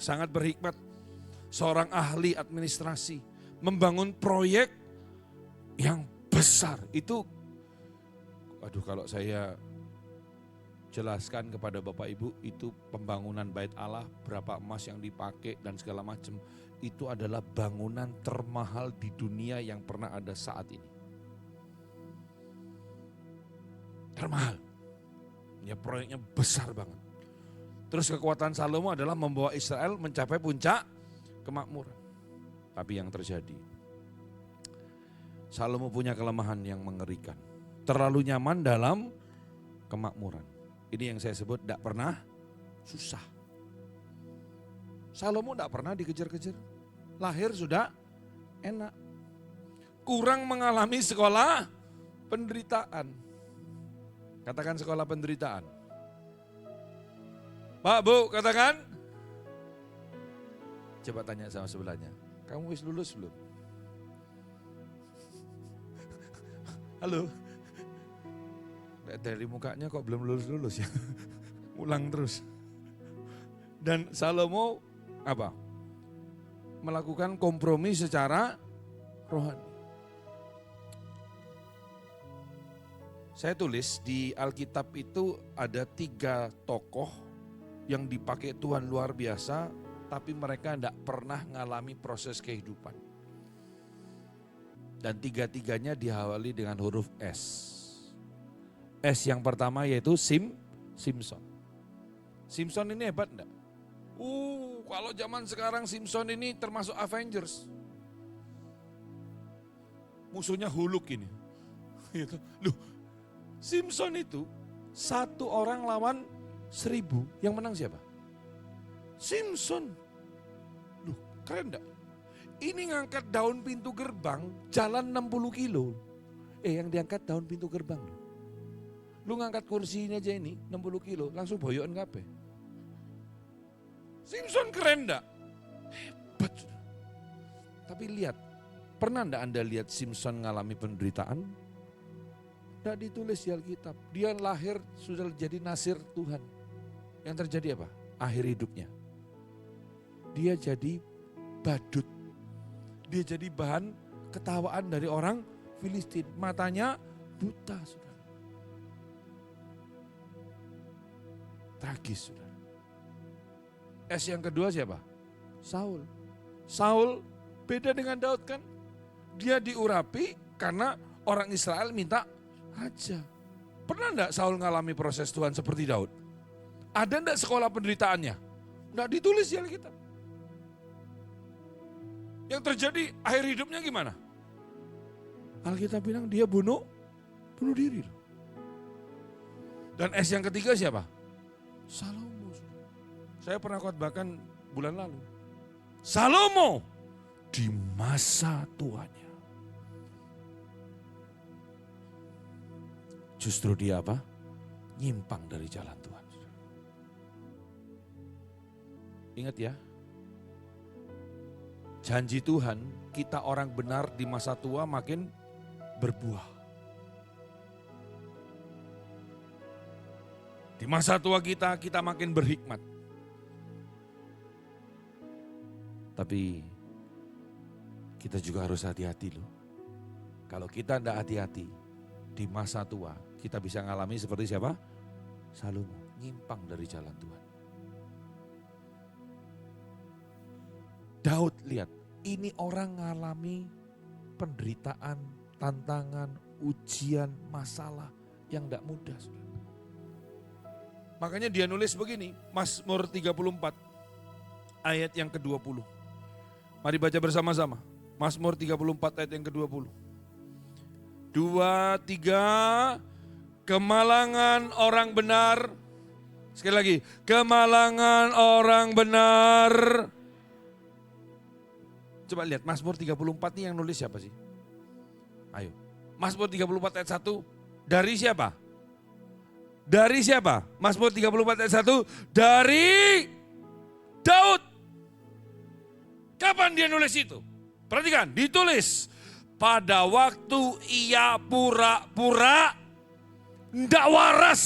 Sangat berhikmat. Seorang ahli administrasi. Membangun proyek yang besar. Itu, aduh kalau saya jelaskan kepada Bapak Ibu, itu pembangunan bait Allah, berapa emas yang dipakai dan segala macam. Itu adalah bangunan termahal di dunia yang pernah ada saat ini. Termahal. Ya proyeknya besar banget. Terus kekuatan Salomo adalah membawa Israel mencapai puncak kemakmuran. Tapi yang terjadi, Salomo punya kelemahan yang mengerikan. Terlalu nyaman dalam kemakmuran. Ini yang saya sebut tidak pernah susah. Salomo tidak pernah dikejar-kejar. Lahir sudah enak. Kurang mengalami sekolah penderitaan. Katakan sekolah penderitaan. Pak, Bu, katakan. Coba tanya sama sebelahnya. Kamu wis lulus belum? Halo. Dari mukanya kok belum lulus-lulus ya. Ulang terus. Dan Salomo apa? Melakukan kompromi secara rohani. Saya tulis di Alkitab itu ada 3 tokoh yang dipakai Tuhan luar biasa, tapi mereka tidak pernah mengalami proses kehidupan. Dan 3-tiganya diawali dengan huruf S. S yang pertama yaitu Simpson. Simpson ini hebat enggak? Kalau zaman sekarang Simpson ini termasuk Avengers. Musuhnya Hulk ini. Gitu. Simpson itu 1 orang lawan 1000, yang menang siapa? Simpson. Keren enggak? Ini ngangkat daun pintu gerbang jalan 60 kilo. Yang diangkat daun pintu gerbang. Lu ngangkat kursi ini aja ini 60 kilo langsung boyokan kabeh. Simpson keren enggak? Hebat. Tapi lihat, pernah enggak Anda lihat Simpson mengalami penderitaan? Tidak ditulis di Alkitab. Dia lahir sudah jadi nasir Tuhan. Yang terjadi apa? Akhir hidupnya. Dia jadi badut. Dia jadi bahan ketawaan dari orang Filistin. Matanya buta, saudara. Tragis, saudara. S yang kedua siapa? Saul. Saul beda dengan Daud kan? Dia diurapi karena orang Israel minta raja. Pernah enggak Saul mengalami proses Tuhan seperti Daud? Ada enggak sekolah penderitaannya? Enggak ditulis di Alkitab. Yang terjadi akhir hidupnya gimana? Alkitab bilang dia bunuh diri. Dan S yang ketiga siapa? Salomo. Saya pernah khotbahkan bulan lalu. Salomo di masa tuanya. Justru dia apa? Nyimpang dari jalan Tuhan. Ingat ya. Janji Tuhan, kita orang benar di masa tua makin berbuah. Di masa tua kita makin berhikmat. Tapi kita juga harus hati-hati loh. Kalau kita tidak hati-hati, di masa tua kita bisa mengalami seperti siapa? Salomo, nyimpang dari jalan Tuhan. Daud, lihat, ini orang mengalami penderitaan, tantangan, ujian, masalah yang tidak mudah. Makanya dia nulis begini, Mazmur 34 ayat yang ke-20. Mari baca bersama-sama. Mazmur 34 ayat yang ke-20. 2, 3, kemalangan orang benar. Sekali lagi, kemalangan orang benar. Coba lihat Mazmur 34 ini yang nulis siapa sih? Ayo. Mazmur 34 ayat 1 dari siapa? Dari siapa? Mazmur 34 ayat 1 dari Daud. Kapan dia nulis itu? Perhatikan, ditulis pada waktu ia pura-pura tidak waras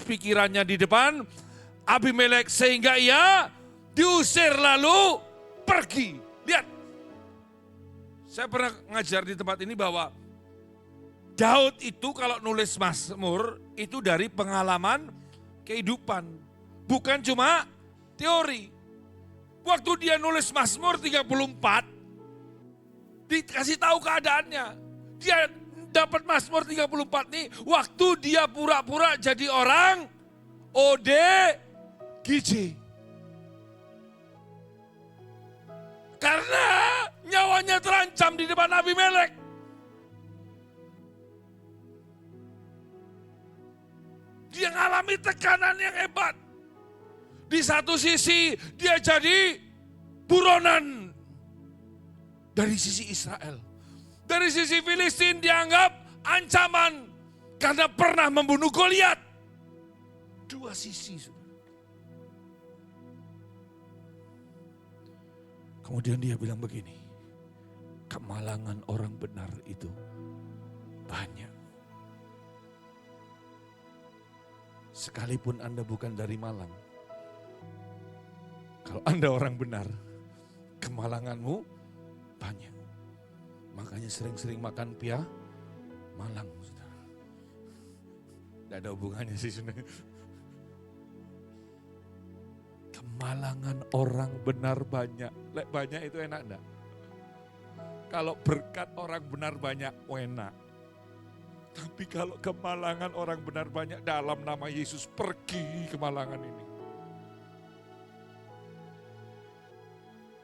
pikirannya di depan Abimelek sehingga ia diusir lalu pergi. Lihat, saya pernah ngajar di tempat ini bahwa Daud itu kalau nulis Mazmur itu dari pengalaman kehidupan. Bukan cuma teori. Waktu dia nulis Mazmur 34, dikasih tahu keadaannya. Dia dapat Mazmur 34 nih, waktu dia pura-pura jadi orang ODGJ. Karena nyawanya terancam di depan Abimelek. Dia ngalami tekanan yang hebat. Di satu sisi dia jadi buronan dari sisi Israel. Dari sisi Filistin dianggap ancaman karena pernah membunuh Goliat. Dua sisi. Kemudian dia bilang begini, kemalangan orang benar itu banyak. Sekalipun Anda bukan dari Malang, kalau Anda orang benar, kemalanganmu banyak. Makanya sering-sering makan pia Malang. Tidak ada hubungannya sih sebenarnya. Kemalangan orang benar banyak. Banyak itu enak enggak? Kalau berkat orang benar banyak, enak. Tapi kalau kemalangan orang benar banyak, dalam nama Yesus pergi kemalangan ini.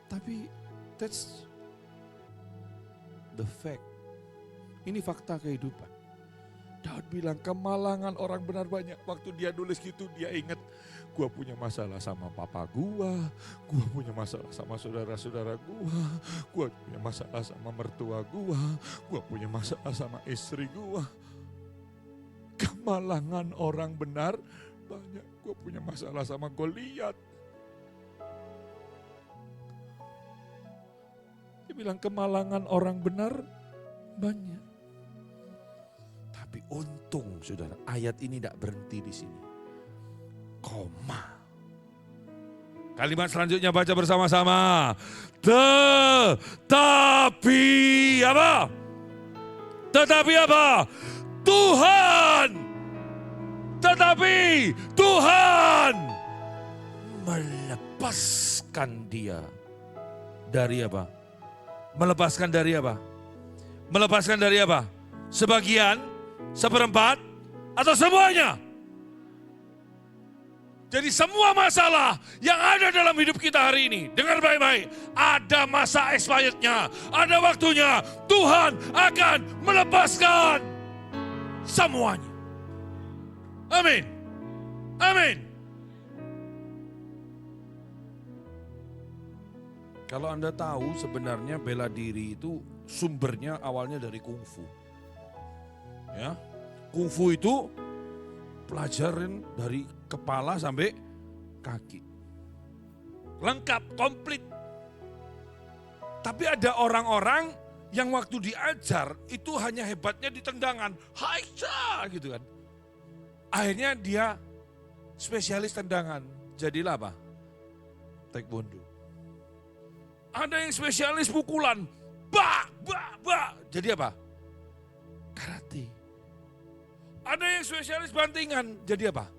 Tapi that's the fact. Ini fakta kehidupan. Daud bilang kemalangan orang benar banyak. Waktu dia nulis gitu dia ingat, gua punya masalah sama papa gua punya masalah sama saudara-saudara gua punya masalah sama mertua gua punya masalah sama istri gua. Kemalangan orang benar banyak. Gua punya masalah sama Goliat. Dia bilang kemalangan orang benar banyak. Tapi untung saudara, ayat ini tidak berhenti di sini. Koma. Kalimat selanjutnya baca bersama-sama. Tetapi apa? Tetapi apa? Tuhan. Tetapi Tuhan melepaskan dia dari apa? Melepaskan dari apa? Melepaskan dari apa? Sebagian, seperempat, atau semuanya? Jadi semua masalah yang ada dalam hidup kita hari ini, dengar baik-baik, ada masa expirednya, ada waktunya. Tuhan akan melepaskan semuanya. Amin. Amin. Kalau Anda tahu sebenarnya bela diri itu sumbernya awalnya dari kungfu. Ya, kungfu itu pelajaran dari kepala sampai kaki. Lengkap, komplit. Tapi ada orang-orang yang waktu diajar itu hanya hebatnya di tendangan. Haiksa gitu kan. Akhirnya dia spesialis tendangan. Jadilah apa? Taekwondo. Ada yang spesialis pukulan. Bah. Jadi apa? Karate. Ada yang spesialis bantingan. Jadi apa?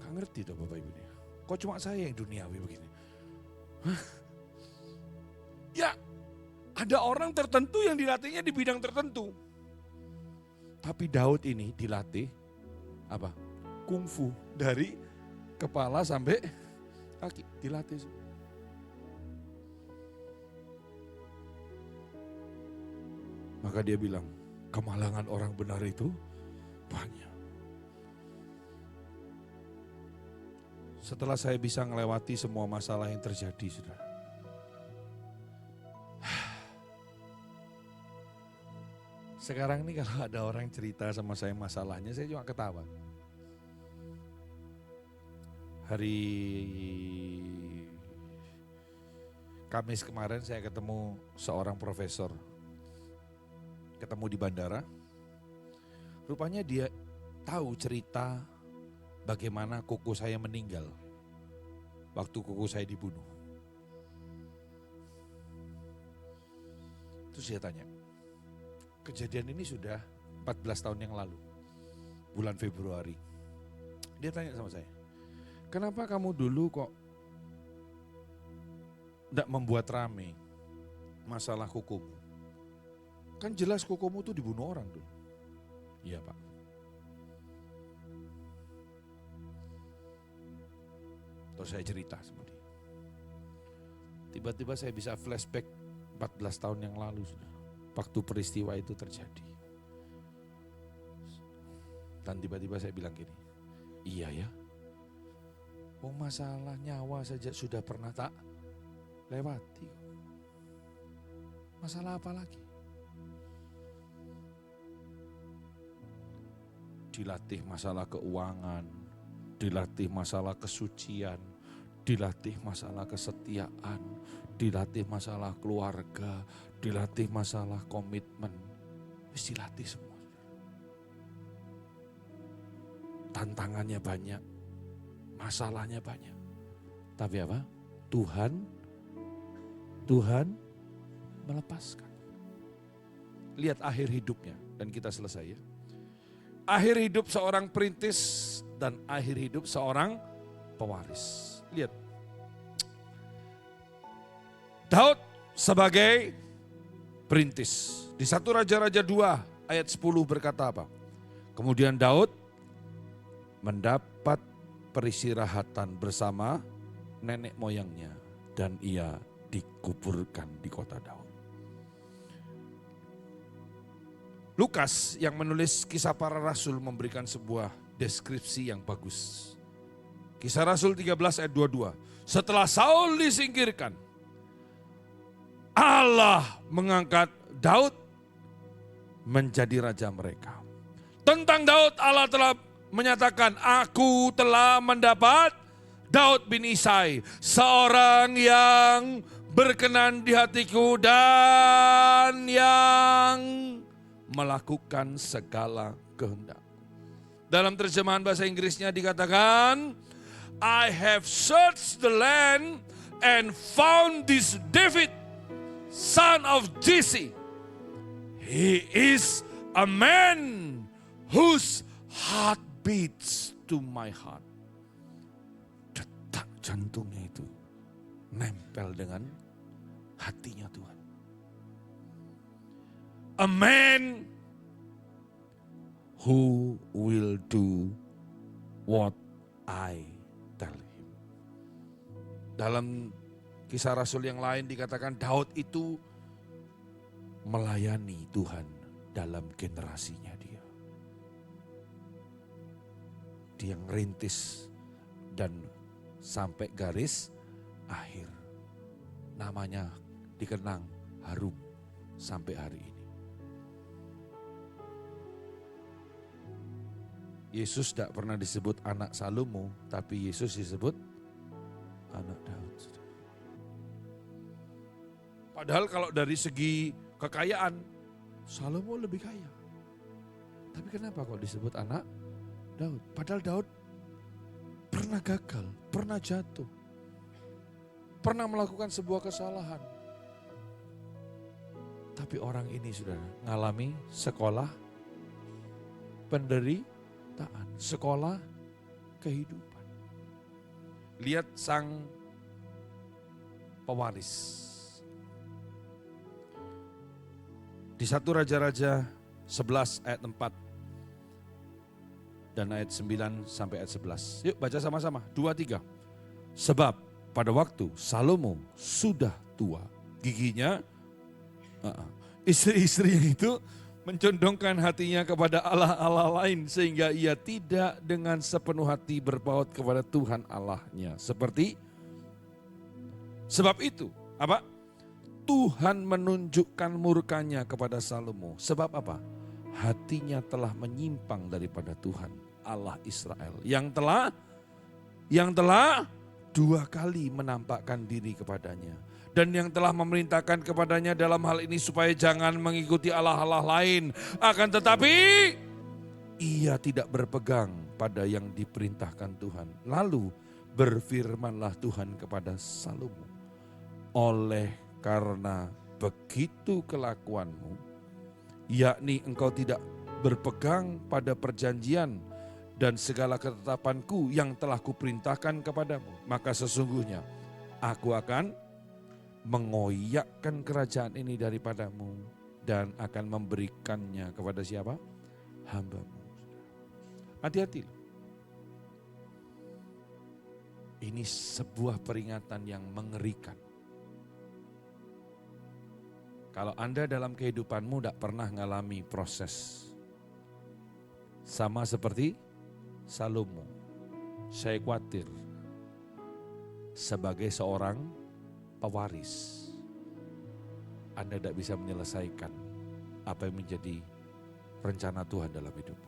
Gak ngerti tuh Bapak Ibu. Kok cuma saya yang duniawi begini? Hah? Ya, ada orang tertentu yang dilatihnya di bidang tertentu. Tapi Daud ini dilatih apa? Kungfu. Dari kepala sampai kaki. Dilatih. Maka dia bilang, kemalangan orang benar itu banyak. Setelah saya bisa melewati semua masalah yang terjadi, saudara. Sekarang ini kalau ada orang cerita sama saya masalahnya, saya cuma ketawa. Hari Kamis kemarin saya ketemu seorang profesor. Ketemu di bandara. Rupanya dia tahu cerita bagaimana koko saya meninggal waktu koko saya dibunuh. Terus saya tanya, kejadian ini sudah 14 tahun yang lalu, bulan Februari. Dia tanya sama saya, kenapa kamu dulu kok tidak membuat rame masalah kukumu? Kan jelas kukumu tuh dibunuh orang dulu. Iya Pak. Terus saya cerita sama dia. Tiba-tiba saya bisa flashback 14 tahun yang lalu sudah. Waktu peristiwa itu terjadi. Dan tiba-tiba saya bilang gini, iya ya, oh masalah nyawa saja sudah pernah tak lewati. Masalah apa lagi? Dilatih masalah keuangan, dilatih masalah kesucian, dilatih masalah kesetiaan, dilatih masalah keluarga, dilatih masalah komitmen. Wis dilatih semua. Tantangannya banyak, masalahnya banyak. Tapi apa? Tuhan melepaskan. Lihat akhir hidupnya dan kita selesai ya. Akhir hidup seorang perintis dan akhir hidup seorang pewaris. Lihat. Daud sebagai perintis. Di 1 Raja-Raja 2 ayat 10 berkata apa? Kemudian Daud mendapat peristirahatan bersama nenek moyangnya dan ia dikuburkan di kota Daud. Lukas yang menulis Kisah Para Rasul memberikan sebuah deskripsi yang bagus. Kisah Rasul 13 ayat 22. Setelah Saul disingkirkan, Allah mengangkat Daud menjadi raja mereka. Tentang Daud Allah telah menyatakan, aku telah mendapat Daud bin Isai, seorang yang berkenan di hatiku dan yang melakukan segala kehendak. Dalam terjemahan bahasa Inggrisnya dikatakan, I have searched the land and found this David, son of Jesse. He is a man whose heart beats to my heart. Detak jantungnya itu nempel dengan hatinya Tuhan. A man who will do what I tell him. Dalam Kisah Rasul yang lain dikatakan Daud itu melayani Tuhan dalam generasinya dia. Dia ngerintis dan sampai garis akhir. Namanya dikenang harum sampai hari ini. Yesus tidak pernah disebut anak Salomo, tapi Yesus disebut anak Daud. Padahal kalau dari segi kekayaan, Salomo lebih kaya. Tapi kenapa kok disebut anak Daud? Padahal Daud pernah gagal, pernah jatuh, pernah melakukan sebuah kesalahan. Tapi orang ini sudah mengalami sekolah penderitaan, sekolah kehidupan. Lihat sang pewaris. Di 1 Raja-Raja 11 ayat 4 dan ayat 9 sampai ayat 11. Yuk baca sama-sama, 2, 3. Sebab pada waktu Salomo sudah tua, giginya, istri-istri yang itu mencondongkan hatinya kepada Allah-Allah lain sehingga ia tidak dengan sepenuh hati berpaut kepada Tuhan Allahnya. Sebab itu, apa? Tuhan menunjukkan murkanya kepada Salomo. Sebab apa? Hatinya telah menyimpang daripada Tuhan Allah Israel. Yang telah 2 kali menampakkan diri kepadanya. Dan yang telah memerintahkan kepadanya dalam hal ini supaya jangan mengikuti Allah-Allah lain. Akan tetapi ia tidak berpegang pada yang diperintahkan Tuhan. Lalu berfirmanlah Tuhan kepada Salomo. Oleh karena begitu kelakuanmu, yakni engkau tidak berpegang pada perjanjian dan segala ketetapanku yang telah kuperintahkan kepadamu, maka sesungguhnya aku akan mengoyakkan kerajaan ini daripadamu dan akan memberikannya kepada siapa? Hambamu. Hati-hati. Ini sebuah peringatan yang mengerikan. Kalau Anda dalam kehidupanmu tidak pernah mengalami proses sama seperti Salomo, saya khawatir sebagai seorang pewaris, Anda tidak bisa menyelesaikan apa yang menjadi rencana Tuhan dalam hidup.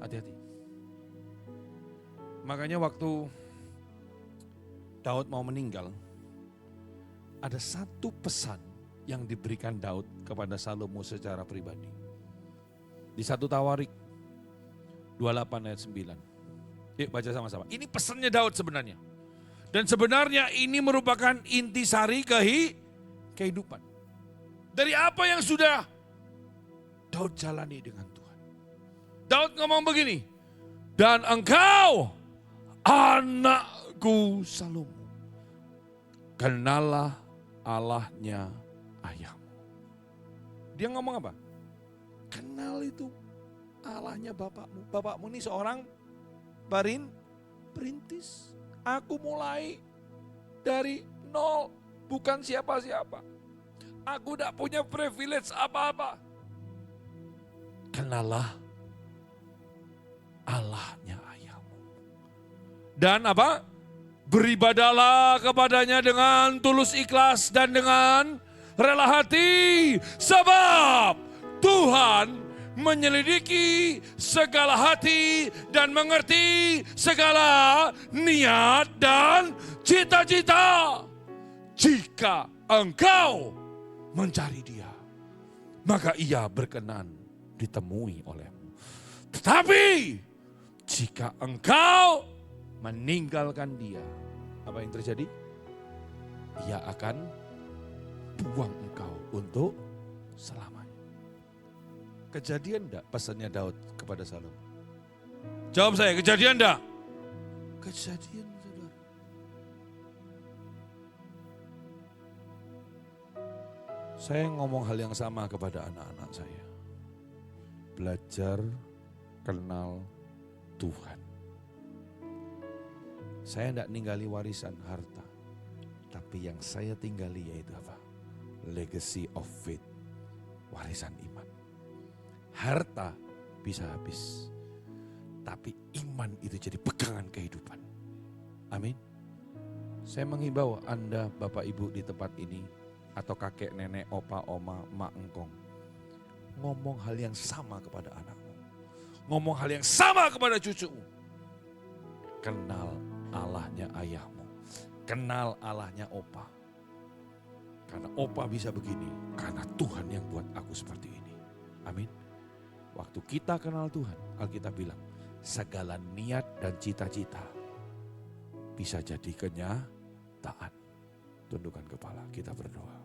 Hati-hati. Makanya waktu Daud mau meninggal, ada satu pesan yang diberikan Daud kepada Salomo secara pribadi. Di 1 Tawarik 28 ayat 9. Yuk baca sama-sama. Ini pesannya Daud sebenarnya. Dan sebenarnya ini merupakan intisari kehidupan. Dari apa yang sudah Daud jalani dengan Tuhan. Daud ngomong begini, dan engkau anakku Salomo, kenalah Allahnya ayahmu. Dia ngomong apa? Kenal itu Allahnya bapakmu. Bapakmu ini seorang perintis. Aku mulai dari nol, bukan siapa-siapa. Aku tidak punya privilege apa-apa. Kenalah Allahnya ayahmu. Dan apa? Beribadahlah kepadanya dengan tulus ikhlas dan dengan rela hati. Sebab Tuhan menyelidiki segala hati dan mengerti segala niat dan cita-cita. Jika engkau mencari Dia, maka Ia berkenan ditemui olehmu. Tetapi jika engkau meninggalkan Dia, apa yang terjadi? Ia akan buang engkau untuk selamanya. Kejadian enggak pesannya Daud kepada Salomo? Jawab saya, kejadian enggak? Kejadian, saudara. Saya ngomong hal yang sama kepada anak-anak saya. Belajar kenal Tuhan. Saya enggak ninggali warisan harta. Tapi yang saya tinggali yaitu apa? Legacy of faith. Warisan iman. Harta bisa habis, tapi iman itu jadi pegangan kehidupan. Amin. Saya menghimbau Anda, Bapak Ibu di tempat ini, atau kakek, nenek, opa, oma, mak, engkong, ngomong hal yang sama kepada anakmu. Ngomong hal yang sama kepada cucumu. Kenal Allahnya ayahmu. Kenal Allahnya opa. Karena opa bisa begini, karena Tuhan yang buat aku seperti ini. Amin. Waktu kita kenal Tuhan, Alkitab bilang, segala niat dan cita-cita bisa jadi kenyataan. Tundukkan kepala, kita berdoa.